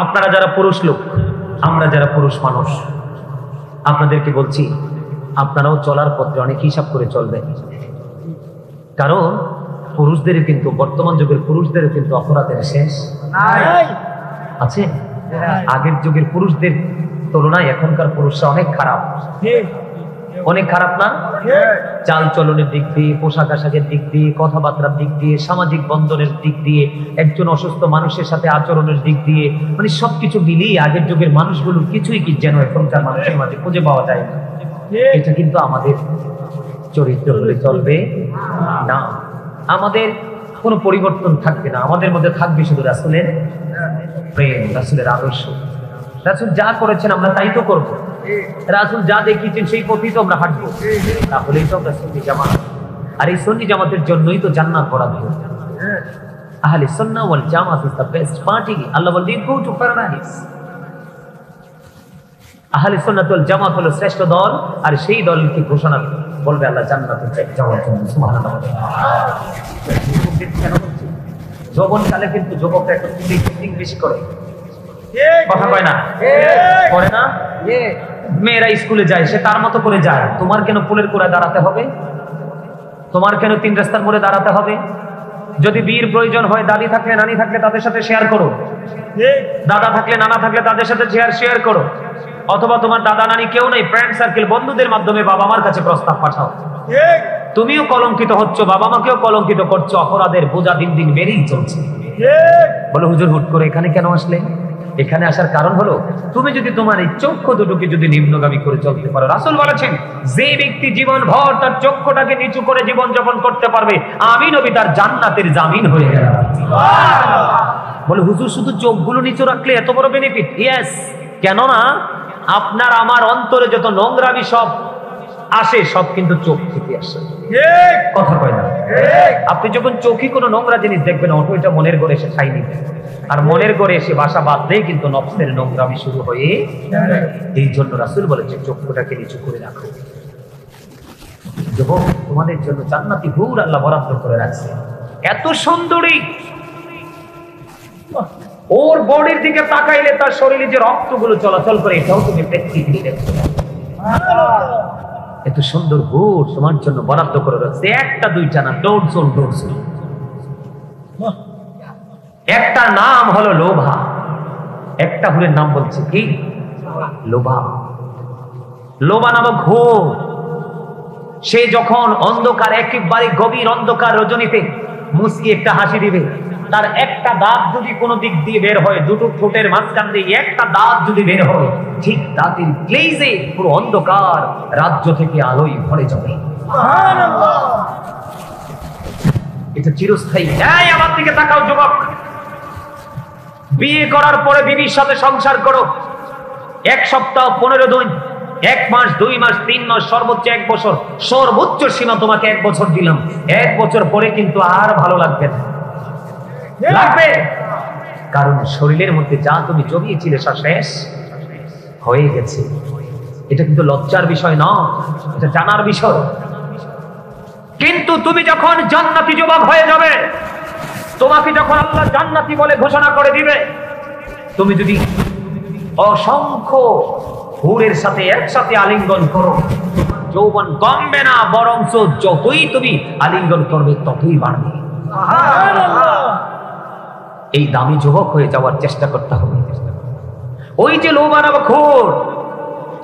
আপনারা যারা পুরুষ লোক, আমরা যারা পুরুষ মানুষ, আপনাদেরকে বলছি আপনারাও চলার পথে অনেক হিসাব করে চলবেন। কারণ পুরুষদের কিন্তু বর্তমান যুগের পুরুষদের কিন্তু অপরাধের শেষ আছে। আগের যুগের পুরুষদের তুলনায় এখনকার পুরুষরা অনেক খারাপ, অনেক খারাপ না? চাল চলনের দিক দিয়ে, পোশাক আশাকের দিক দিয়ে, কথাবার্তার দিক দিয়ে, সামাজিক বন্ধনের দিক দিয়ে, একজন অসুস্থ মানুষের সাথে আচরণের দিক দিয়ে, মানে সবকিছু মিলিয়ে আগের যুগের মানুষগুলো কিছুই কি যেন এখনকার মানুষের মাঝে খুঁজে পাওয়া যায় না। এটা কিন্তু আমাদের চরিত্র বলে চলবে না, আমাদের কোনো পরিবর্তন থাকবে না। আমাদের মধ্যে থাকবে শুধু রাসূলের প্রেম, রাসূলের আদর্শ। রাসূল যা করেছেন আমরা তাই তো করবো, রাসূল যা দেখিয়েছেন সেই পথেই তো আমরা হাঁটবো, তাহলেই তো আমরা সুন্নি জামাত। আর এই সুন্নি জামাতের জন্যই তো জান্নাত বরাদ্দ। আহলে সুন্নাহ ওয়াল জামাত ইজ দ্য বেস্ট পার্টি। আল্লাহ বলেন গো টু প্যারাডাইস। আহলে সুন্নাত ওয়াল জামাত হলো শ্রেষ্ঠ দল, আর সেই দলকে ঘোষণা বলবে আল্লাহ জান্নাতে যাওয়ার জন্য। সুবহানাল্লাহ। যৌবনকালে কিন্তু যুবকরা একটু থিঙ্কিং বেশি করে, কথা কয় না, করে না? মেয়েরা স্কুলে যায়, সে তার মতো করে যায়। তোমার কেন পুলের কোড়ায় দাঁড়াতে হবে? তোমার কেন তিন রাস্তার মোড়ে দাঁড়াতে হবে? যদি বিয়ের প্রয়োজন হয়, দাদি থাকলে নানি থাকলে তাদের সাথে শেয়ার করো, দাদা থাকলে নানা থাকলে তাদের সাথে শেয়ার করো। অথবা তোমার দাদা নানি কেউ নেই, ফ্রেন্ড সার্কেল বন্ধুদের মাধ্যমে বাবা মার কাছে প্রস্তাব পাঠাও। তুমিও কলঙ্কিত হচ্ছ, বাবা মাকেও কলঙ্কিত করছো, অপরাধের বোঝা দিন দিন বেড়েই চলছে। বলে হুজুর হুট করে এখানে কেন আসলে? এখানে আসার কারণ হলো তুমি যদি তোমার এই চক্ষু দুটোকে যদি নিম্নগামী করে চলতে পারো, রাসূল বলেছেন যে ব্যক্তি জীবন ভর তার চক্ষুটাকে নিচু করে জীবন যাপন করতে পারবে, আমি নবী তার জান্নাতের জামিন হয়ে গেলাম। বলে হুজুর শুধু চোখগুলো নিচু রাখলে এত বড় বেনিফিট? ইয়েস। কেননা আপনার আমার অন্তরে যত নোংরামি সব আসে সব কিন্তু চোখ থেকে আসে, কথা কয় না? আপনি যখন চোখে কোনো নোংরা জিনিস দেখবেন, অটো এটা মনের ঘরে এসে ঠাই নিবে, আর মনের ঘরে এসে বাসা বাঁধলেই কিন্তু নফসের নোংরামি শুরু হয়ে। এই জন্য রাসূল বলেছে চক্ষুটাকে নিচু করে রাখো। যখন তোমাদের জন্য জান্নাতি হুর আল্লাহ বরাদ্দ করে রাখছে, এত সুন্দরী, ওর বডির দিকে তাকাইলে তার শরীরে যে রক্তগুলো চলাচল করে এটাও তুমি প্র্যাকটিক্যালি দেখতে পাবে। এত সুন্দর হুর তোমার জন্য বরাদ্দ করে রাখছে, একটা দুইটা না, ডোরসোল। একটা নাম হলো লোভা, একটা হুরের নাম বলছে কি? লোভা। লোভা নামক হুর, সে যখন অন্ধকার, একেবারে গভীর অন্ধকার রজনীতে মুস্কি একটা হাসি দিবে, তার একটা দাঁত যদি কোনো দিক দিয়ে বের হয়, দুটো ঠোঁটের মাঝখান দিয়ে একটা দাঁত যদি বের হয়, ঠিক দাঁতের গ্লেজে পুরো অন্ধকার রাজ্য থেকে আলোয় ভরে যাবে। এটা চিরস্থায়ী। এই আমার দিকে তাকাও যুবক, বিয়ে করার পরে বিবির সাথে সংসার করো, 1 সপ্তাহ 15 দিন, 1 মাস 2 মাস 3 মাস, সর্বোচ্চ 1 বছর, সর্বোচ্চ সীমা তোমাকে 1 বছর দিলাম। 1 বছর পরে কিন্তু আর ভালো লাগবে না, লাগবে, কারণ শরীরের মধ্যে যা তুমি জমিয়েছিলে সব শেষ হয়ে গেছে। এটা কিন্তু লজ্জার বিষয় না, এটা জানার বিষয়। কিন্তু তুমি যখন জান্নাতি যুবক হয়ে যাবে, তোমাকে যখন আল্লাহ জান্নাতি বলে ঘোষণা করে দিবে, তুমি যদি অসংখ্য হুরের সাথে একসাথে আলিঙ্গন করো, যৌবন কমবে না, বরং যতই তুমি আলিঙ্গন করবে ততই বাড়বে। এই দামি যুবক হয়ে যাওয়ার চেষ্টা করতে হবে। ওই যে লোভা নামক হুর,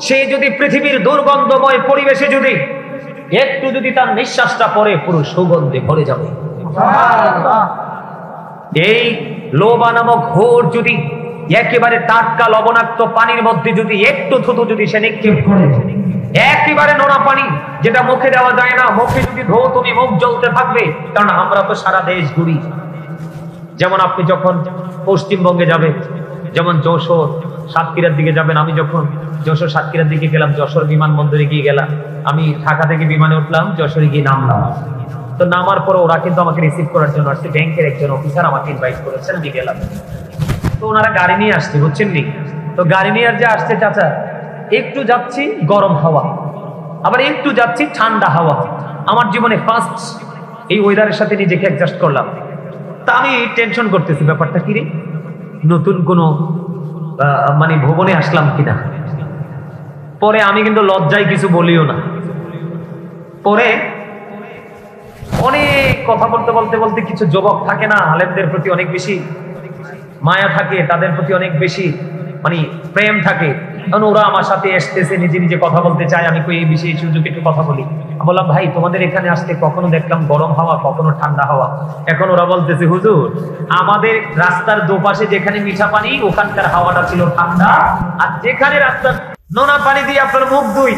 সে যদি পৃথিবীর দুর্গন্ধময় পরিবেশে যদি একটু যদি তার নিঃশ্বাসটা পড়ে, পুরো সুগন্ধে ভরে যাবে। এই লোভা নামক হুর যদি একেবারে টাটকা লবণাক্ত পানির মধ্যে যদি একটু থুতু যদি সে নিক্ষেপ করে, একেবারে নোনা পানি যেটা মুখে দেওয়া যায় না, মুখে যদি ধো তুমি মুখ জ্বলতে থাকবে। কারণ আমরা তো সারা দেশ ঘুরি, যেমন আপনি যখন পশ্চিমবঙ্গে যাবে, যেমন যশোর সাতক্ষীরার দিকে যাবেন, আমি যখন যশোর সাতক্ষীরার দিকে গেলাম, যশোর বিমানবন্দরে গিয়ে গেলাম, আমি ঢাকা থেকে বিমানে উঠলাম, যশোরে গিয়ে নামলাম। তো নামার পরে ওরা কিন্তু আমাকে রিসিভ করার জন্য আসছে, ব্যাংকের একজন অফিসার আমাকে ইনভাইট করেছেন, আমি গেলাম। তো ওনারা গাড়ি নিয়ে আসছে, বুঝছেন নি? তো গাড়ি নিয়ে আর যে আসছে, চাচা একটু যাচ্ছি গরম হাওয়া, আবার একটু যাচ্ছি ঠান্ডা হাওয়া। আমার জীবনে ফার্স্ট এই ওয়েদারের সাথে নিজেকে অ্যাডজাস্ট করলাম। তা আমি টেনশন করতেছি, ব্যাপারটা কি রে, নতুন কোনো মানে ভুবনে আসলাম কিনা। পরে আমি কিন্তু লজ্জায় কিছু বলিও না। পরে অনেক কথা বলতে বলতে বলতে কিছু যুবক থাকে না, আলেমদের প্রতি অনেক বেশি মায়া থাকে, তাদের প্রতি অনেক বেশি মানে প্রেম থাকে। ওরা আমার সাথে এসতেছে, নিজে নিজে কথা বলতে চায়। আমি কই এই বিষয়ে সুযোগ একটু কথা বলি। বললাম ভাই তোমাদের এখানে আসতে কখনো দেখলাম গরম হাওয়া, কখনো ঠান্ডা হাওয়া। এখন ওরা বলতেছে হুজুর আমাদের রাস্তার দুপাশে যেখানে মিঠা পানি ওখানকার হাওয়াটা ছিল ঠান্ডা, আর যেখানে রাস্তার নোনা পানি দিয়ে আপনার মুখ ধুই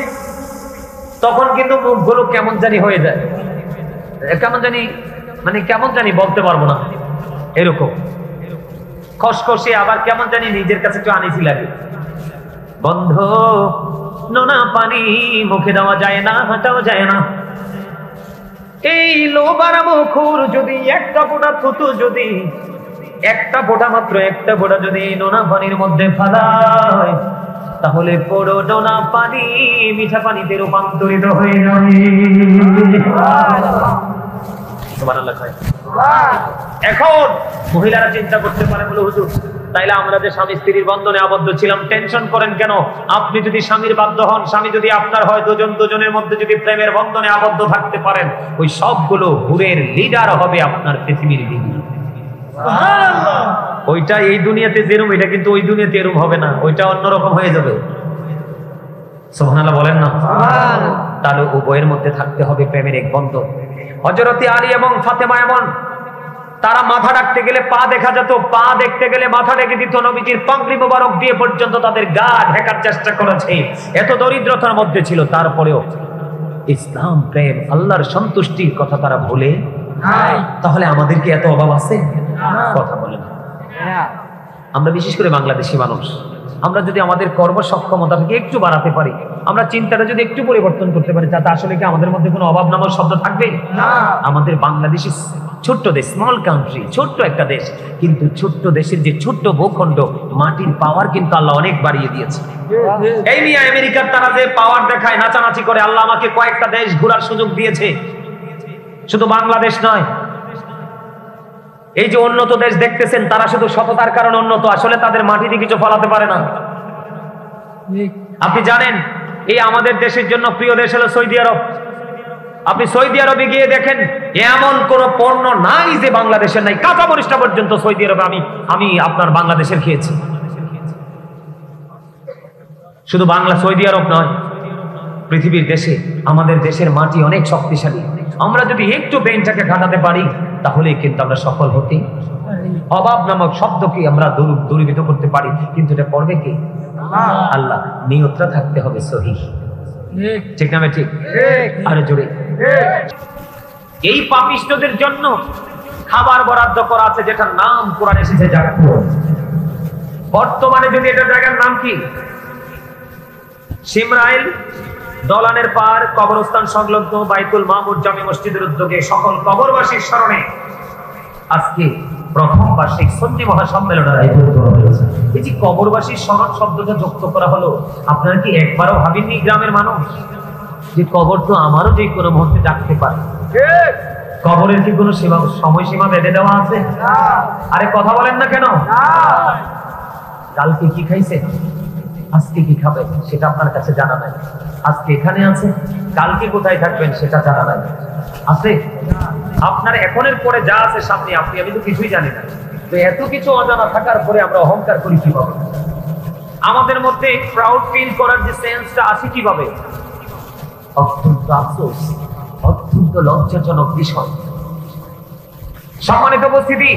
তখন কিন্তু মুখগুলো কেমন জানি হয়ে যায়, কেমন জানি মানে কেমন জানি বলতে পারবো না, এরকম খসখসে, আবার কেমন জানি নিজের কাছে একটু আনিসি লাগে। বন্ধ নোনা পানি মুখে দেওয়া যায় না, হাঁটাও যায় না। এই লোবার মুখুর যদি একটা ফোঁটা থুতু, যদি একটা ফোঁটা মাত্র একটা ফোঁটা যদি নোনা পানির মধ্যে ফেলায়, তাহলে পুরো নোনা পানি মিঠা পানিতে রূপান্তরিত হয়ে যাবে। এখন মহিলারা চিন্তা করতে পারে বলে হুজুর তাইলে আমরা যে স্বামী স্ত্রীর বন্ধনে আবদ্ধ ছিলাম টেনশন করেন কেন? আপনি যদি স্বামীর বাধ্য হন, স্বামী যদি আপনার হয়, দুজনের মধ্যে যদি প্রেমের বন্ধনে আবদ্ধ থাকতে পারেন, ওই সবগুলো হুরের লিডার হবে আপনার পৃথিবীর লিডার। ওইটা এই দুনিয়াতে যেরকম, এটা কিন্তু ওই দুনিয়াতে এরকম হবে না, ওইটা অন্যরকম হয়ে যাবে। সুবহানাল্লাহ বলেন না? তাহলে উভয়ের মধ্যে থাকতে হবে প্রেমের এক বন্ধন। হযরতে আলী এবং ফাতেমা এমন, তারা মাথা ডাকতে গেলে পা দেখা যেত, পা দেখতে গেলে মাথা ডেকে দিত। নবীজির পাগড়ি মোবারক দিয়ে পর্যন্ত তাদের গা ঢাকার চেষ্টা করেছে। এত দরিদ্রতার মধ্যে ছিল, তারপরেও ইসলাম, প্রেম, আল্লাহর সন্তুষ্টির কথা তারা ভুলে নাই। তাহলে আমাদের কি এত অভাব আছে? কথা বলেন। আমরা বিশেষ করে বাংলাদেশি মানুষ, আমরা যদি আমাদের কর্মসক্ষমতাকে একটু বাড়াতে পারি, আমরা চিন্তাটা যদি একটু পরিবর্তন করতে পারি, তাতে আসলে কি আমাদের মধ্যে কোনো অভাব নামক শব্দ থাকবে? আমাদের বাংলাদেশি ছোট্ট দেশ, স্মল কান্ট্রি, ছোট্ট একটা দেশ, কিন্তু ছোট্ট দেশের যে ছোট্ট ভূখণ্ড, মাটির পাওয়ার কিন্তু আল্লাহ অনেক বাড়িয়ে দিয়েছে। এই নিয়ে আমেরিকার তারা যে পাওয়ার দেখায়, নাচানাচি করে, আল্লাহ আমাকে কয়েকটা দেশ ঘোরার সুযোগ দিয়েছে, শুধু বাংলাদেশ নয়। এই যে উন্নত দেশ দেখতেছেন, তারা শুধু সততার কারণে উন্নত, আসলে তাদের মাটিতে কিছু ফলাতে পারে না। আপনি জানেন এই আমাদের দেশের জন্য প্রিয় দেশ হলো সৌদি আরব। আপনি সৌদি আরবে গিয়ে দেখেন এমন কোন পণ্য নাই যে বাংলাদেশের নাই। কাঁচা মরিচটা পর্যন্ত সৌদি আরবে আমি আপনার বাংলাদেশের খেয়েছি। শুধু সৌদি আরব নয়, পৃথিবীর দেশে আমাদের দেশের মাটি অনেক শক্তিশালী। আমরা যদি একটু ব্রেনটাকে ঘাটাতে পারি, তাহলে কিন্তু আমরা সফল হতে। অভাব নামক শব্দকে আমরা দূরীভূত করতে পারি, কিন্তু এটা করবে কি? আল্লাহ। নিয়তটা থাকতে হবে সহিহ, ঠিক না? ঠিক। আরে জোরে। এই পাপিষ্ঠদের জন্য খাবার বরাদ্দ করা আছে, যেটার নাম কোরআনে এসেছে জাকাতুল। বর্তমানে যদি এটা জায়গার নাম কি? সিমরাইল, দলানের পার, কবরস্থান সংলগ্ন বাইতুল মামুর জামে মসজিদের উদ্যোগে সকল কবরবাসীর স্মরণে আজকে প্রথম বার্ষিক সুন্নি মহাসম্মেলনের আয়োজন করা হয়েছে। এই যে কবরবাসীর স্মরণ শব্দটা যুক্ত করা হলো, আপনারা কি একবারও ভাবেননি গ্রামের মানুষ যে কবর তো আমারও যে কোনো মুহূর্তে ডাকতে পারে? কবরের কি কোনো সময়সীমা বেঁধে দেওয়া আছে? আরে কথা বলেন না কেন? কালকে কি খাইছে, আজকে কি খাবেন সেটা আপনার কাছে জানা নাই। আজকে এখানে আছে, কালকে কোথায় থাকবেন সেটা জানা নাই। আছে আপনার এখনের পরে যা আছে সামনে, আমি তো কিছুই জানি না। তো এত কিছু অজানা থাকার পরে আমরা অহংকার করি কিভাবে? আমাদের মধ্যে প্রাউড ফিল করার যে সেন্সটা আসে কিভাবে? অত্যন্ত আফসোস, অত্যন্ত লজ্জাজনক বিষয়। সম্মানিত উপস্থিতি,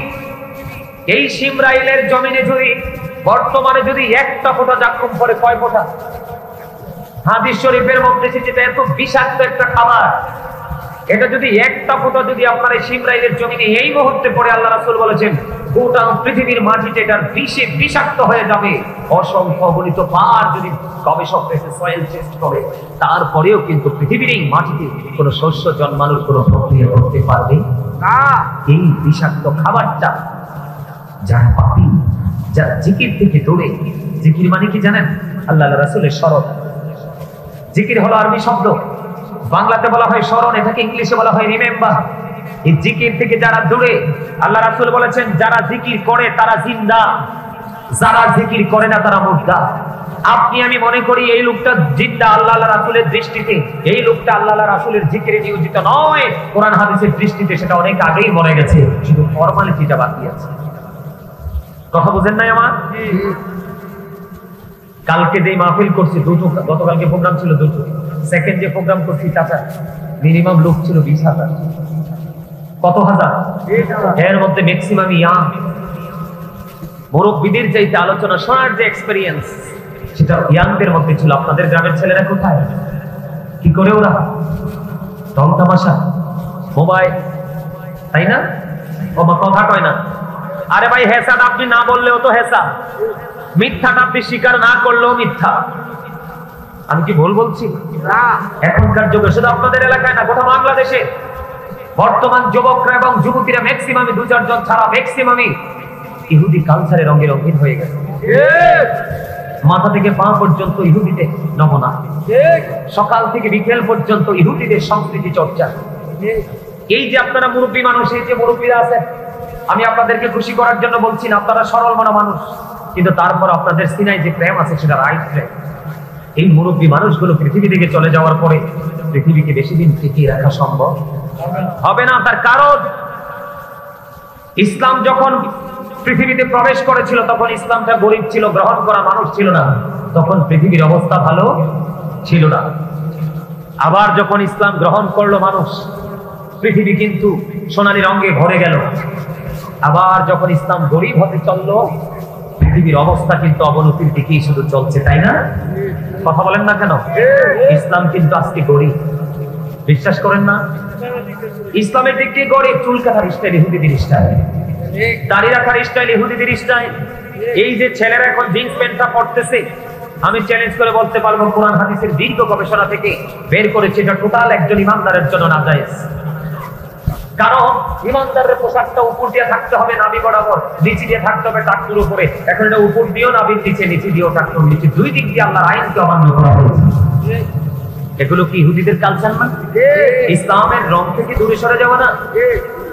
এই সিমরাইলের জমিনে যদি বর্তমানে যদি একটা ফোঁটা জাক্কুম পড়ে, কয় ফোঁটা? হাদিস শরীফের মধ্যে যেটা এত বিষাক্ত একটা খাবার, এটা যদি একটা ফোঁটা যদি আপনার এই সিমরাইলের জমিনে এই মুহূর্তে পড়ে, আল্লাহ রাসূল বলেছেন গোটা পৃথিবীর মাটিতে এটার বিষে বিষাক্ত হয়ে যাবে। অসংখ্য অগণিত বার যদি গবেষক এসে সয়েল টেস্ট করে, তারপরেও কিন্তু পৃথিবীর এই মাটিতে কোনো শস্য জন্মানোর কোনো প্রক্রিয়া করতে পারবে না। এই বিষাক্ত খাবারটা যারা পাপী, যারা জিকির থেকে দূরে, জিকির মানে কি জানেন? আল্লাহ রাসূলের স্মরণ। জিকির হলো আরবি শব্দ, বাংলাতে বলা হয় স্মরণ, এটাকে ইংলিশে বলা হয় রিমেম্বার। এই জিকির থেকে যারা দূরে, আল্লাহ রাসূল বলেছেন যারা জিকির করে তারা জিন্দা। যারা জিকির করে না তারা মুর্দা। আপনি আমি মনে করি এই লোকটা জিন্দা আল্লাহ রাসূলের দৃষ্টিতে, এই লোকটা আল্লাহ রাসূলের জিকিরে নিয়োজিত নয়, কোরআন হাদিসের দৃষ্টিতে সেটা অনেক আগেই মরে গেছে, শুধু ফরমালিটিটা বাকি আছে। কথা বুঝেন নাই আমার? কালকে যে মাহফিল করছি দুটো, গতকালকে প্রোগ্রাম ছিল দুটো, সেকেন্ড যে প্রোগ্রাম করছি চাচা মিনিমাম লোক ছিল 20,000। কত হাজার? এর মধ্যে ম্যাক্সিমাম ইয়াং। মুরব্বিদের চাইতে আলোচনা শোনার যে এক্সপেরিয়েন্স সেটা ইয়াংদের মধ্যে ছিল। আপনাদের গ্রামের ছেলেরা কোথায়? কি করে ওরা? রং তামাশা, মোবাইল, তাই না? কথা কয় না। আরে ভাই হেসাদ আপনি না বললেও তো হেসা, মিথ্যাটা আপনি স্বীকার না করলেও মিথ্যা। আমি কি ভুল বলছি? এখনকার যুগে শুধু আপনাদের এলাকায় না, গোটা বাংলাদেশে বর্তমান যুবকরা এবং যুবতীরা ম্যাক্সিমামই 2-4 জন ছাড়া ম্যাক্সিমামই ইহুদি কালচারে রঙে রঙিন হয়ে গেছে। মাথা থেকে পা পর্যন্ত ইহুদিদের নমুনা, সকাল থেকে বিকেল পর্যন্ত ইহুদিদের সংস্কৃতি চর্চা। এই যে আপনারা মুরব্বী মানুষ, এই যে মুরব্বীরা আছেন, আমি আপনাদেরকে খুশি করার জন্য বলছি না, আপনারা সরল মনা মানুষ, কিন্তু তারপর আপনাদের সিনায় যে প্রেম আছে সেটা রাইট প্রেম। এই মুরব্বী মানুষগুলো পৃথিবী থেকে চলে যাওয়ার পরে পৃথিবীকে বেশি দিন টিকিয়ে রাখা সম্ভব হবে না। তার কারণ ইসলাম যখন পৃথিবীতে প্রবেশ করেছিল তখন ইসলামটা গরিব ছিল, গ্রহণ করা মানুষ ছিল না, তখন পৃথিবীর অবস্থা ভালো ছিল না। আবার যখন ইসলাম গ্রহণ করলো মানুষ, পৃথিবী কিন্তু সোনালী রঙে ভরে গেল। আবার যখন ইসলাম গরিব হতে চললো, পৃথিবীর অবস্থা কিন্তু অবনতির দিকেই শুধু চলছে, তাই না? কথা বলেন না কেন? ইসলাম কিন্তু আজকে গরিব, বিশ্বাস করেন না? ইসলামের দিক দিয়ে গরিব। চুল কাটার স্টাইল ইহুদিদের স্টাইল, দাড়ি রাখার স্টাইল ইহুদিদের স্টাইল। এই যে ছেলেরা এখন জিন্স প্যান্টটা পরতেছে, আমি চ্যালেঞ্জ করে বলতে পারবো কোরআন হাদিসের দীর্ঘ গবেষণা থেকে বের করেছে এটা টোটাল একজন ইমানদারের জন্য নাজায়েজ। কারণ ইমানদারের পোশাকটা উপর দিয়ে থাকতে হবে নাভি বরাবর, নিচে দিয়ে থাকতে হবে টাকটুর উপরে। এখন এটা উপর দিয়েও নাভির নিচে, নিচে দিয়েও টাকটুর নিচে, দুই দিক দিয়ে আল্লাহর আইনকে অমান্য করা হয়েছে। এগুলো কি ইহুদিদের কালচার না? ইসলামের রং থেকে দূরে সরে যাবে না?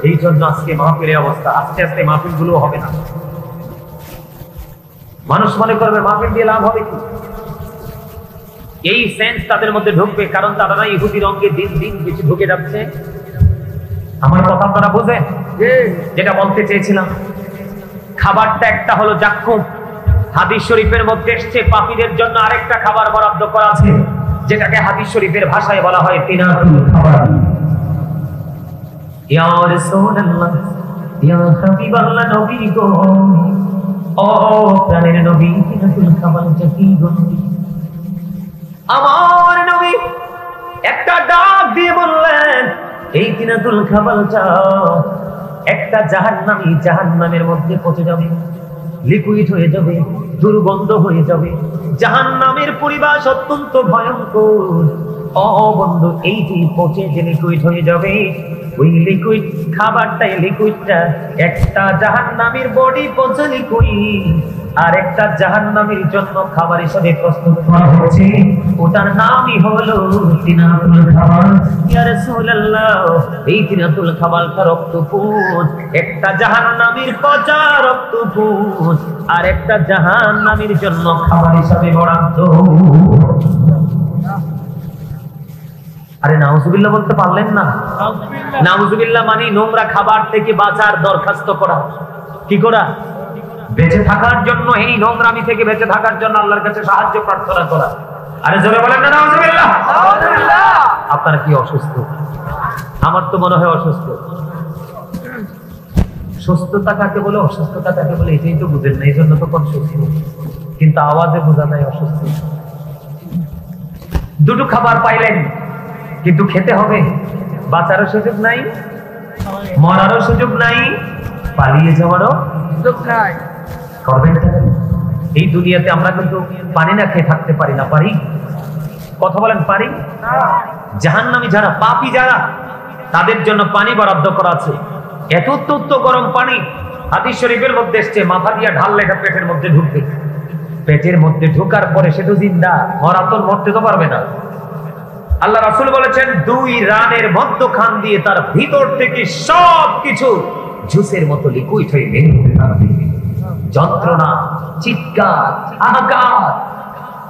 এই জন্য আজকে মাহফিলের অবস্থা, আস্তে আস্তে মাহফিল গুলো হবে না। মানুষ মনে করবে মাহফিল দিয়ে লাভ হবে কি, এই সেন্স তাদের মধ্যে ঢুকবে, কারণ তারা না ইহুদি রঙে দিন দিন বেশি ঢুকে যাচ্ছে। আমার কথা আপনারা বোঝেন? যেটা বলতে চেয়েছিলাম, খাবারটা একটা হলো জাক্কুম। হাদিস শরীফের মধ্যে এসছে পাপীদের জন্য আরেকটা খাবার বরাদ্দ করা আছে, যেটাকে হাদিস শরীফের ভাষায় বলা হয় তিনাতুল খাবার। ইয়া রাসূলুল্লাহ, ইয়া হাবিবাল্লাহ, নবী গো, ও প্রাণের নবী, তিনাতুল খাবারটা কি গো? আমার নবী একটা ডাক দিয়ে বললেন, এই তিনাতুল খাবারটা একটা জাহান্নামের মধ্যে পচে যাবে, লিকুইড হয়ে যাবে, দুর্গন্ধ হয়ে যাবে। জাহান্নামের পরিবেশ অত্যন্ত ভয়ঙ্কর। ও বন্ধু, এই যে পচে যে লিকুইড হয়ে যাবে, ওই লিকুইড খাবারটাই, লিকুইডটা একটা জাহান্নামের বডি পচে লিকুইড, আর একটা জাহান্নামের জন্য খাবার হিসেবে প্রস্তুত করা হচ্ছে, ওটার নামই হলো তিনাতুল খাবার। ইয়া রাসূলুল্লাহ, এই তিনাতুল খাবারটা রক্তপুঞ্জ, একটা জাহান্নামের পচা রক্তপুঞ্জ, আর একটা জাহান্নামের জন্য খাবার হিসেবে বরাদ্দ। আরে নাউজুবিল্লাহ বলতে পারলেন না? নাউজুবিল্লাহ মানে নোংরা খাবার থেকে বাঁচার দরখাস্ত করা। কি করা? বেঁচে থাকার জন্য, এই নোংরামি থেকে বেঁচে থাকার জন্য আল্লাহর কাছে সাহায্য প্রার্থনা করা। আরে জোরে বলেন না নাউজুবিল্লাহ। আপনারা কি অসুস্থ? আমার তো মনে হয় অসুস্থ। সুস্থতা কাকে বলে, অসুস্থতা কাকে বলে এটাই তো বুঝেন না, এই জন্য তো কোন সুস্থ, কিন্তু আওয়াজে বোঝা যায় অসুস্থ। দুটো খাবার পাইলেন, কিন্তু খেতে হবে, বাঁচারও সুযোগ নাই, মরারও সুযোগ নাই, পালিয়ে যাওয়ারও সুযোগ নাই। করবেন এই দুনিয়াতে আমরা কিন্তু পানি না খেয়ে থাকতে পারি না, পারি? কথা বলেন, পারি? জাহান্নামী যারা, পাপী যারা, তাদের জন্য পানি বরাদ্দ করা আছে। এত গরম পানি, হাদিস শরীফের মধ্যে এসছে, মাথা দিয়ে ঢাললে এটা পেটের মধ্যে ঢুকবে। পেটের মধ্যে ঢোকার পরে সে তো জিন্দা, মরা তো মরতে তো পারবে না। আল্লাহ রাসূল বলেছেন, 2 রানের মধ্যখান দিয়ে তার ভিতর থেকে সবকিছু জুসের মতো লিকুইড হয়ে বের হতে থাকবে। যন্ত্রণা, চিৎকার, হাহাকার,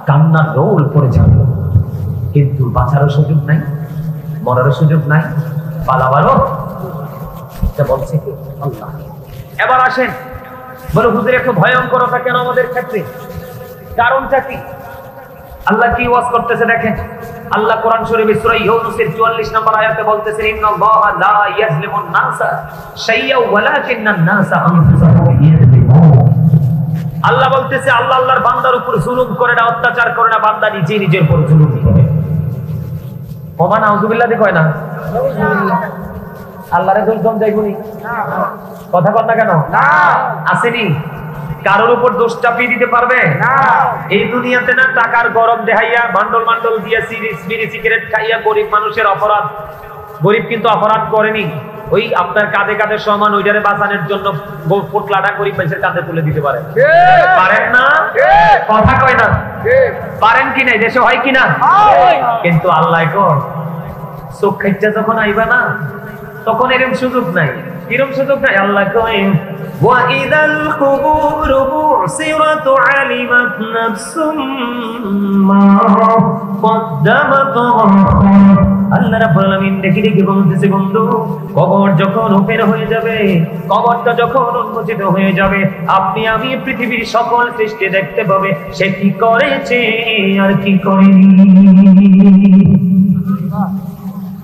কান্নার রোল পড়ে যাবে, কিন্তু বাঁচারও সুযোগ নাই, মরারও সুযোগ নাই, পালাবারও। এটা বলছে কি আল্লাহ। এবার আসেন, বলে হুজুর একটু ভয়ঙ্করতা কেন আমাদের ক্ষেত্রে, কারণটা কি? আল্লাহ কি ওয়াজ করতেছে দেখেন। আল্লাহ কোরআন শরীফে সূরা ইউনূসের 44 নম্বর আয়াতে বলতেছেন, ইন্নাল্লাহা লা ইয়াজলিমুন নাসা শাইয়্যা ওয়ালাকিন্নান নাসা আনফুসাহুম ইয়াজলিমুন। আল্লাহ বলতেছে আল্লাহ আল্লাহর বান্দার উপর জুলুম করে না, অত্যাচার করে না, বান্দা নিজে নিজের উপর জুলুম করে। ওমা নাউযুবিল্লাহ দি কয় না, আল্লাহরে দোষ যাইবনি, কথা কর না কেন? না আসেনি, কারোর উপর দোষ চাপিয়ে দিতে পারবে না। এই দুনিয়াতে না টাকার গরম দেখাইয়া বান্ডল বান্ডল দিয়া বিড়ি সিগারেট খাইয়া গরিব মানুষের অপরাধ, গরিব কিন্তু অপরাধ করেনি, ওই আপনার কাঁধে কাঁধে সমান ওইটারে বাঁচানোর জন্য পোটলাটা গরিব মানুষের কাঁধে তুলে দিতে পারে, পারেন না? কথা কয় না, পারেন কি নাই? দেশে হয় কিনা? কিন্তু আল্লাহ চোখ খাইটা যখন আইবা না, তখন এরকম সুযোগ নাই। কিরম সুযোগ নাই? আল্লাহ কয় ওয়াইদাল কুবুরু বুসিরাত আলিমাত নাফসুম মা কদ্দামাত। আল্লাহ রাব্বুল আলামিন দেখি দেখি বলতেছে, বন্ধু কবর যখন ওপেন হয়ে যাবে, কবরটা যখন উন্মোচিত হয়ে যাবে, আপনি আমি পৃথিবীর সকল সৃষ্টি দেখতে পাবে সে কি করেছে আর কি করেনি।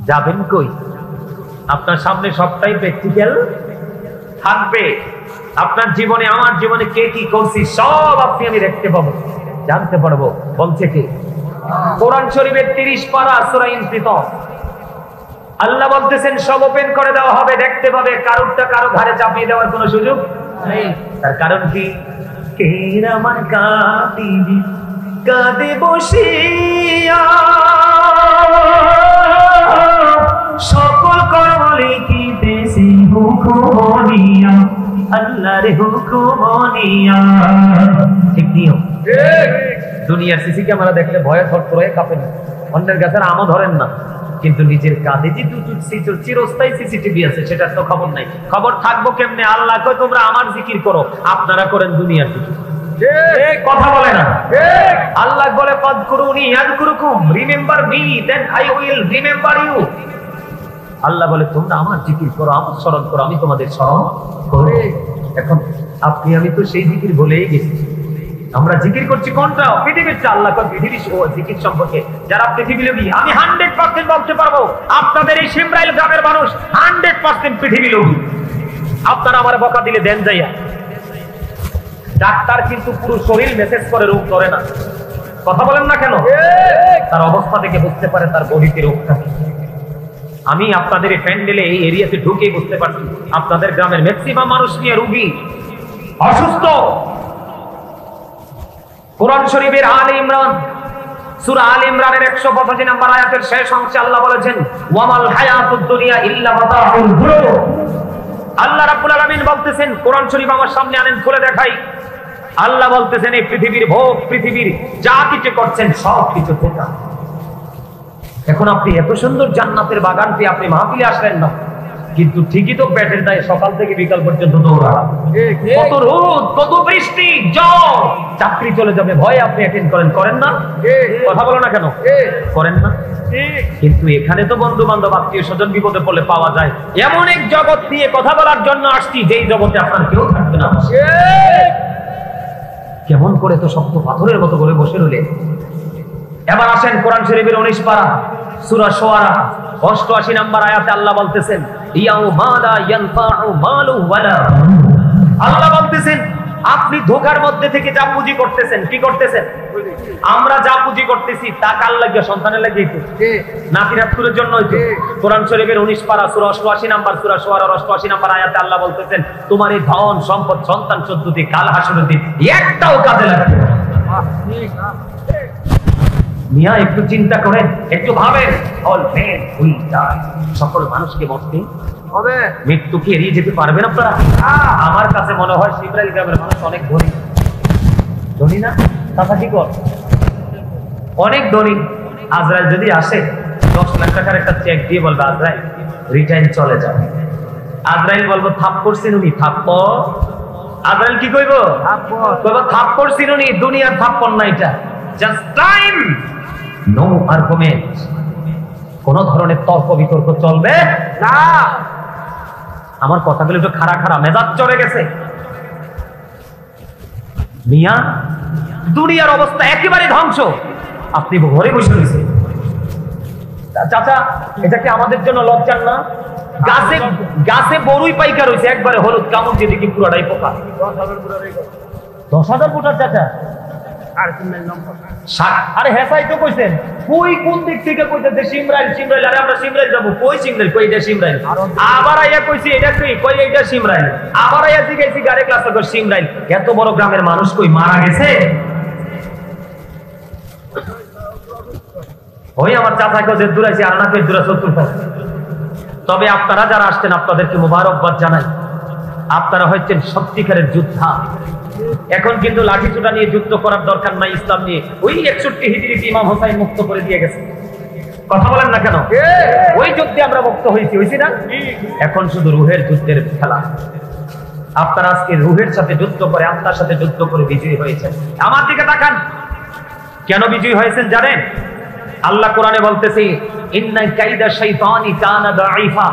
যাবেন কই? আপনার সামনে সবটাই প্র্যাকটিক্যাল থাকবে। আপনার জীবনে আমার জীবনে কে কি করছি সব আপনি আমি দেখতে পাবো, জানতে পারবো। বলছে কি? কোরআন শরীফের 30 পারা সূরা ইনফিতার। আল্লাহ বলতেছেন সব ওপেন করে দেওয়া হবে, দেখতে পাবে, কারোরটা কারো ঘাড়ে চাপিয়ে দেওয়ার কোনো সুযোগ নেই। তার কারণ কি? কেরামান কাতিবি কাঁদে বসিয়া সকল কর্ম লিখিতেছি হুকুমনিয়া, আল্লাহর হুকুমনিয়া। ঠিক নিও? দুনিয়ার সিসি ক্যামেরা দেখলে ভয়ে থরথর হয়ে কাঁপেন, অন্যের গাছের আমও ধরেন না, কিন্তু নিজের কাঁধে যে চিরস্থায়ী সিসিটিভি আছে সেটার তো খবর নাই। খবর থাকবো কেমনে? আল্লাহ কয় তোমরা আমার জিকির করো, আপনারা করেন দুনিয়ার জিকির। কথা বলে না? আল্লাহ বলে ফাযকুরুনি আযকুরুকুম, remember me then I will remember you. Allah বলে তোমরা আমার জিকির করো, আমার স্মরণ করো, আমি তোমাদের স্মরণ করব। এখন আপনি আমি তো সেই জিকির বলেই গেছি। আমরা জিকির করছি কোনটা? পৃথিবীর। আল্লাহ পৃথিবীর জিকির সম্পর্কে যারা পৃথিবী লোভী, আমি 100% বলতে পারবো আপনাদের এই সিমরাইল গ্রামের মানুষ 100% পৃথিবী লোভী। আপনারা আমার বকা দিলে দেন যাইয়া। ডাক্তার কিন্তু পুরো শরীর মেসেজ করে, রোগ ধরে না। কথা বলেন না কেন? তার অবস্থা দেখে বুঝতে পারে তার বডিতে রোগটা কি। আমি আপনাদের এই প্যান্ডেলে এই এরিয়াতে ঢুকে বুঝতে পারছি আপনাদের গ্রামের ম্যাক্সিমাম মানুষ নিয়ে রোগী, অসুস্থ। কোরআন শরীফের আলে ইমরান, সূরা আলে ইমরানের 185 নম্বর আয়াতের শেষ অংশে আল্লাহ বলেছেন ওয়ামাল হায়াতুদ দুনিয়া ইল্লা মাতাউল গুরুর। আল্লাহ রাব্বুল আলামিন বলতেছেন, কোরআন শরীফ আমার সামনে আনেন, খুলে দেখাই। আল্লাহ বলতেছেন এই পৃথিবীর ভোগ, পৃথিবীর যা কিছু করছেন সব কিছু থেকে। এখন আপনি এত সুন্দর জান্নাতের বাগান পেয়ে আপনি মাহফিলে আসলেন না, কিন্তু ঠিকই তো পেটের দায়ে সকাল থেকে বিকাল পর্যন্ত দৌড়ান। কত রোদ, কত বৃষ্টি, জ্বর, চাকরি চলে যাবে ভয়ে আপনি অ্যাটেন্ড করেন না? কথা বলো না কেন? করেন না? কিন্তু এখানে তো বন্ধু বান্ধব আত্মীয় স্বজন বিপদে পড়লে পাওয়া যায়। এমন এক জগৎ নিয়ে কথা বলার জন্য আসছি যেই জগতে আপনার কেউ থাকবে না। কেমন করে তো শক্ত পাথরের মতো করে বসে রইলেন। এবার আসেন কোরআন শরীফের 19 পারা সূরা শুআরা 88 নম্বর আয়াতে আল্লাহ বলতেছেন ইয়াউমা লা ইয়ানফাউ মালু ওয়ালা। আল্লাহ বলতেছেন আপনি ধোঁকার মধ্যে থেকে যা পুঁজি করতেছেন, কি করতেছেন? আমরা যা পুঁজি করতেছি তা কার লাগে? সন্তানের লাগে, নাতি নাতকুরের জন্য। কোরআন শরীফের 19 পারা সূরা 88 নম্বর সূরা শুআরার 88 নম্বর আয়াতে আল্লাহ বলতেছেন তোমার এই ধন সম্পদ সন্তান সন্ততি কাল হাসরের দিন একটাও কাজে লাগবে না। মিয়া একটু চিন্তা করেন, একটু ভাবেন। অল মেন উইল ডাই, সকল মানুষকে মরতে হবে, মৃত্যু কি এড়িয়ে যেতে পারবেন আপনারা? আমার কাছে মনে হয় সিমরাইল গ্রামের মানুষ অনেক ধনী। ধনী না? কথা কি কর? অনেক ধনী। আজরাইল যদি আসে 10 লাখ টাকার একটা চেক দিয়ে বলবে আজরাইল রিটার্ন চলে যাবে। আজরাইল বলবো থাপ করছেন উনি, থাপ্প আজরাইল কি কইব? থাপ্পড় চিনুনি, দুনিয়ার থাপ্পড় না এটা, জাস্ট টাইম, নো আর্গুমেন্ট, কোন ধরনের তর্ক বিতর্ক চলবে না। আমার কথাগুলো একটু খাড়া খাড়া, মেজাজ চড়ে গেছে মিয়া। দুনিয়ার অবস্থা একেবারে ধ্বংস, আপনি ঘরে বসে রয়েছে। চাচা, এটা কি আমাদের জন্য লজ্জার না? গাছে গাছে বড়ই পাইকা রয়েছে, একবারে হলুদ, কামড় দিয়ে দেখি পুরাটাই পোকা। 10,000 ফুটার চাচা, আরে হেসাই তো কইছেন, কই কোন দিক থেকে কইতেছে সিমরাইল সিমরাইল, আরে আমরা সিমরাইল যাবো, কই সিমরাইল, কই এটা সিমরাইল, আবার আইয়া কইছি এটা কই, কই এটা সিমরাইল, আবার আইয়া জিগাইছি গাড়ি ক্লাসে কই সিমরাইল। এত বড় গ্রামের মানুষ কই মারা গেছে? ওই আমার চাচাকে যে দূরাইছে আর না কই দূরা 70। তবে আপনারা যারা আসছেন আপনাদেরকে মোবারকবাদ জানাই, আপনারা হচ্ছেন সত্যিকারের যোদ্ধা। এখন কিন্তু লাঠিচোটা নিয়ে যুদ্ধ করার দরকার নাই, ইসলাম নিয়ে ওই 61 হিজরিতে ইমাম হোসাইন মুক্ত করে দিয়ে গেছে। কথা বলেন না কেন? ওই যুদ্ধে আমরা মুক্ত হয়েছি না? এখন শুধু রুহের যুদ্ধের খেলা। আপনারা আজকে রুহের সাথে যুদ্ধ করে, আত্মার সাথে যুদ্ধ করে বিজয়ী হয়েছেন। আমার দিকে তাকান, কেন বিজয়ী হয়েছেন জানেন? আল্লাহ কোরআনে বলতেছে ইন্না কাইদা শাইতানি কানা দাঈফা।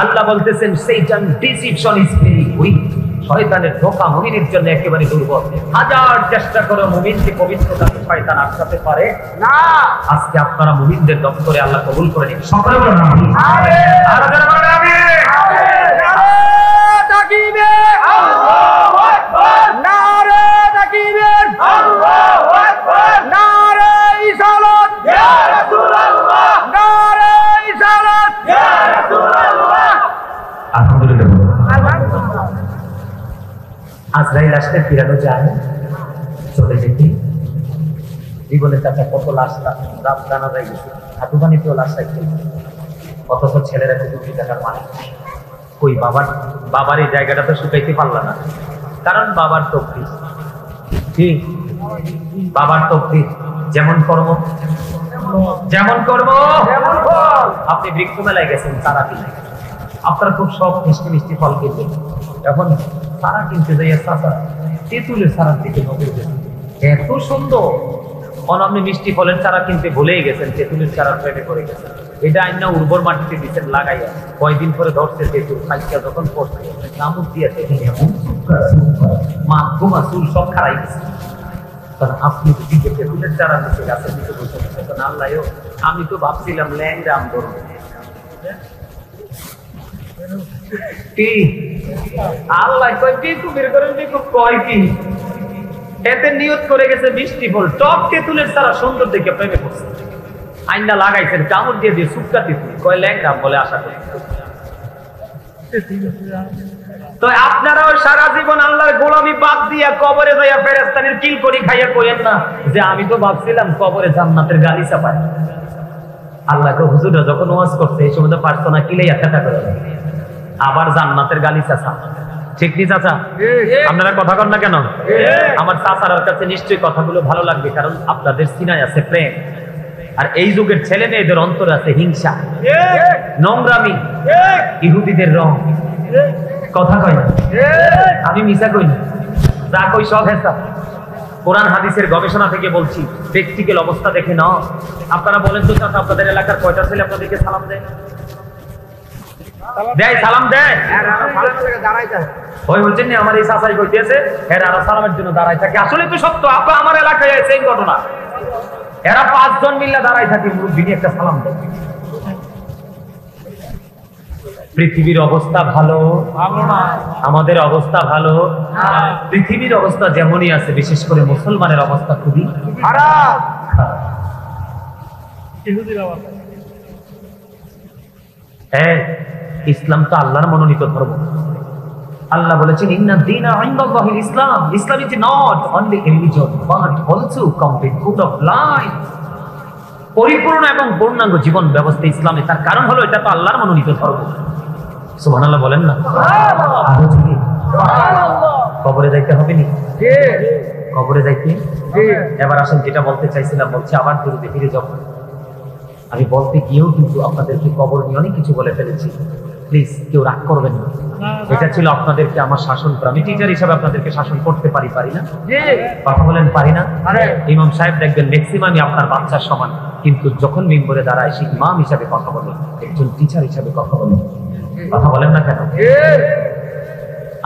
আল্লাহ বলতেছেন শয়তান ডিসিপশন ইজ ভেরি উইক। শয়তানের ধোঁকা মুমিনের জন্য একেবারে দুর্বল। হাজার চেষ্টা করে মুমিনকে পবিত্রতাকে শয়তান আটকাতে পারে না। আজকে আপনারা মুমিনদের দপ্তরে আল্লাহ কবুল করে নিন। সকলে বলুন আমিন। আর যারা বলেন আমিন। নারে তাকবীর, আল্লাহু আকবার। নারে তাকবীর, আল্লাহু আকবার। নারে ইসালাত, ইয়া রাসূলুল্লাহ। নারে ইসালাত, ইয়া রাসূলুল্লাহ। আলহামদুলিল্লাহ। আজরাইল আসলে ফিরানো যায়, চলে যেতে। জীবনে চাচা কত লাশ রাত জানা যায় গেছে, হাতুবানিতেও লাশ রাখতে, অথচ ছেলেরা 2 কোটি টাকার মালিক। কই বাবার এই জায়গাটা তো শুকাইতে পারল না, কারণ বাবার তকদির। ঠিক, বাবার তকদির, যেমন কর্ম যেমন কর্ম। আপনি বৃক্ষ মেলায় গেছেন, চারা কিনে, আপনার খুব সব মিষ্টি মিষ্টি ফল কিনবেন, এখন সারা কিনতে যাইয়া চাচা তেঁতুলের সারার দিকে নজর দেন, এত সুন্দর। আপনি মিষ্টি ফলের চারা কিনতে ভুলেই গেছেন, তেঁতুলের চারা প্রেমে করে গেছেন। এটা আইনা উর্বর মাটিতে দিচ্ছেন লাগাইয়া, কয়দিন পরে ধরছে তেঁতুল, খাইয়া যখন পড়ছে কামড় দিয়েছে, মা চুল সব খারাই গেছে। কারণ আপনি দিকে তেঁতুলের চারা নিচে গাছের নিচে বসে গেছেন। আল্লাহ, আমি তো ভাবছিলাম ল্যাংরাম ধরবো, আল্লাহ কয় টিকু বের করেন, টিকু কয় কি এতে নিয়ত করে গেছে মিষ্টি ফল, টক তেঁতুলের সারা সুন্দর দেখে প্রেমে পড়ছে, আইনা লাগাইছেন, কামড় দিয়ে দিয়ে সুক্কা তেঁতুল, কয় ল্যাংরাম বলে আশা করি। তো আপনারাও সারা জীবন আল্লাহর গোলামি বাদ দিয়া কবরে যাইয়া ফেরেশতাদের কিল করি খাইয়া কইেন না যে আমি তো ভাবছিলাম কবরে জান্নাতের গালিচা পাই। আল্লাহকে হুজুররা যখন ওয়াজ করছে এই সময় তো পারতো না, কিলেই একটা করে আবার জান্নাতের গালিচা চা। ঠিক নি চাচা? আপনারা কথা কন না কেন? আমার চাচার কাছে নিশ্চয়ই কথাগুলো ভালো লাগবে, কারণ আপনাদের সিনায় আছে প্রেম, আর এই যুগের ছেলে মেয়েদের অন্তরে আছে হিংসা, নোংরামি, ইহুদিদের রং। কথা কয় না, আমি মিছা কই না, যা কই সব হেসা। কোরআন হাদিসের গবেষণা থেকে বলছি, ব্যক্তিগত অবস্থা দেখে নাও। আপনারা বলেন তো চাচা, আপনাদের এলাকার কয়টা ছেলে আপনাদেরকে সালাম দেয়? দেয়, সালাম দেয়? ওই বলছেন না, আমার এই চাচাই কইতেছে এরা সালামের জন্য দাঁড়ায় থাকে। আসলে তো সত্য, আপা আমার এলাকায় সেই ঘটনা, এরা 5 জন মিলে দাঁড়ায় থাকে, মুরব্বি একটা সালাম দেয়। পৃথিবীর অবস্থা ভালো না, আমাদের অবস্থা ভালো না। পৃথিবীর অবস্থা যেমনই আছে, বিশেষ করে মুসলমানের অবস্থা খুবই খারাপ। ইসলাম তো আল্লাহর মনোনীত ধর্ম। আল্লাহ বলেছেন ইন্না দীনা ইনদাল্লাহিল Islam. Islam is not only religion but also complete code of life. পরিপূর্ণ এবং পূর্ণাঙ্গ জীবন ব্যবস্থা ইসলামে, তার কারণ হলো এটা তো আল্লাহর মনোনীত ধর্ম। সুবহানাল্লাহ বলেন না? কবরে যাইতে হবে নি? কবরে যাইতে। এবার আসেন, যেটা বলতে চাইছিলাম বলছি, আবার শুরুতে ফিরে যাব। আমি বলতে গিয়েও কিন্তু আপনাদেরকে কবর নিয়ে অনেক কিছু বলে ফেলেছি, প্লিজ কেউ রাগ করবেন না। এটা ছিল আপনাদেরকে আমার শাসন করা। আমি টিচার হিসাবে আপনাদেরকে শাসন করতে পারি না? কথা বলেন পারি না? ইমাম সাহেব দেখবেন ম্যাক্সিমামই আপনার বাচ্চার সমান, কিন্তু যখন মিম্বরে দাঁড়ায় সে ইমাম হিসাবে কথা বলে, একজন টিচার হিসাবে কথা বলে। কথা বলেন না কেন?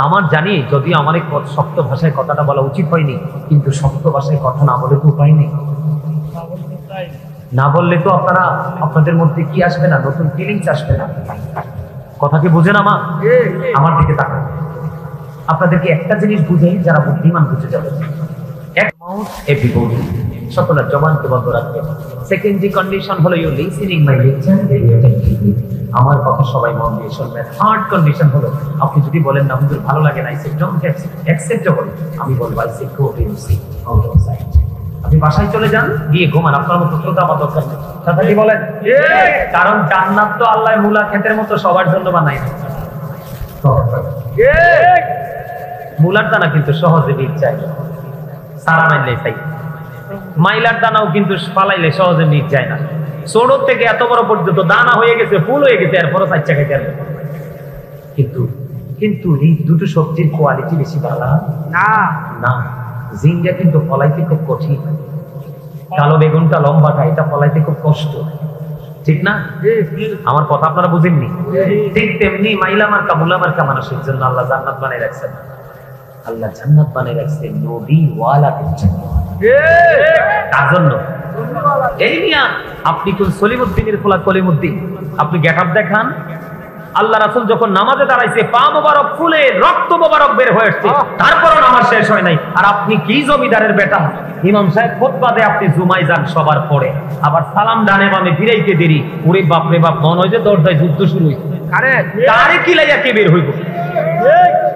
আমার জানি যদিও আমার এই শক্ত ভাষায় কথাটা বলা উচিত হয়নি, কিন্তু শক্ত ভাষায় কথা না বলে তো উপায় নেই। না বললে তো আপনাদের মধ্যে কি আসবে না, নতুন ফিলিংস আসবে না। কথা কি বুঝেন? আমার দিকে তাকান। আপনাদেরকে একটা জিনিস বুঝে যারা বুদ্ধিমান বুঝে যাবে, এক মাউথ এভরি বডি, সকলের জবানকে বন্ধ রাখবে। সেকেন্ডারি কন্ডিশন হলো ইউ লিসেনিং মাই লেকচার, আমার কথা সবাই মন দিয়ে শুনবেন। থার্ড কন্ডিশন হলো আপনি যদি বলেন না হুজুর ভালো লাগে না, আই ডোন্ট অ্যাকসেপ্টেবল, আমি বলবো I say go to outside. আপনি বাসায় চলে যান, গিয়ে ঘুমান, আপনার মতো শ্রোতা বা দরকার নেই। কথা কি বলেন? কারণ জান্নাত তো আল্লাহ মূলা ক্ষেতের মতো সবার জন্য বানায় না। মূলার দানা কিন্তু সহজে বীজ চাই, সারা মাইলে চাই। মাইলার দানাও কিন্তু পালাইলে সহজে বীজ যায় না। ছোট থেকে এত বড় পর্যন্ত দানা হয়ে গেছে, ফুল হয়ে গেছে, এরপরও চাইচা খাইতে পারবে। কিন্তু এই দুটো সবজির কোয়ালিটি বেশি ভালো না। জিঙ্গা কিন্তু ফলাইতে খুব কঠিন, কালো বেগুনটা লম্বাটা, এটা ফলাইতে খুব কষ্ট, ঠিক না? আমার কথা আপনারা বুঝেননি? ঠিক তেমনি মাইলা মার্কা মুলা মার্কা মানুষের জন্য আল্লাহ জান্নাত বানিয়ে রাখছেন। আল্লাহ জান্নাত বানিয়ে রাখছেন নবী ওয়ালাদের জন্য। তার জন্য এই নিয়া আপনি কোন সলিমুদ্দিনের ফোলা কলিমুদ্দিন, আপনি গেটআপ দেখান। আল্লাহ রাসূল যখন নামাজে দাঁড়াইছে, পা মোবারক ফুলে রক্ত মোবারক বের হয়ে আসছে, তারপরও নামাজ শেষ হয় নাই। আর আপনি কি জমিদারের বেটা, ইমাম সাহেব খুতবা দেয়, আপনি জুমায় যান সবার পরে, আবার সালাম ডানে বামে ফিরাইতে দেরি। ওরে বাপ রে বাপ, মনে হয় যে দরজায় যুদ্ধ শুরু হইছে। কারে কি লাইয়া কে বের হইব?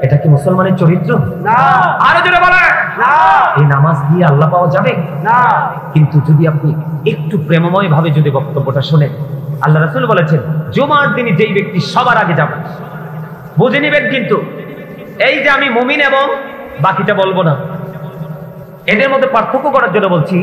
এটা কি মুসলমানের চরিত্র? না। আরো জোরে বলেন না। এই নামাজ দিয়ে আল্লাহ পাওয়া যাবে না। কিন্তু যদি আপনি একটু প্রেমময় ভাবে যদি বক্তব্যটা শোনেন, আল্লাহ রাসূল বলেছেন জুমার দিনে যেই ব্যক্তি সবার আগে যাবে, বুঝে নেবেন। কিন্তু এই যে আমি মুমিন এবং বাকিটা বলবো না, এদের মধ্যে পার্থক্য করার জন্য বলছি।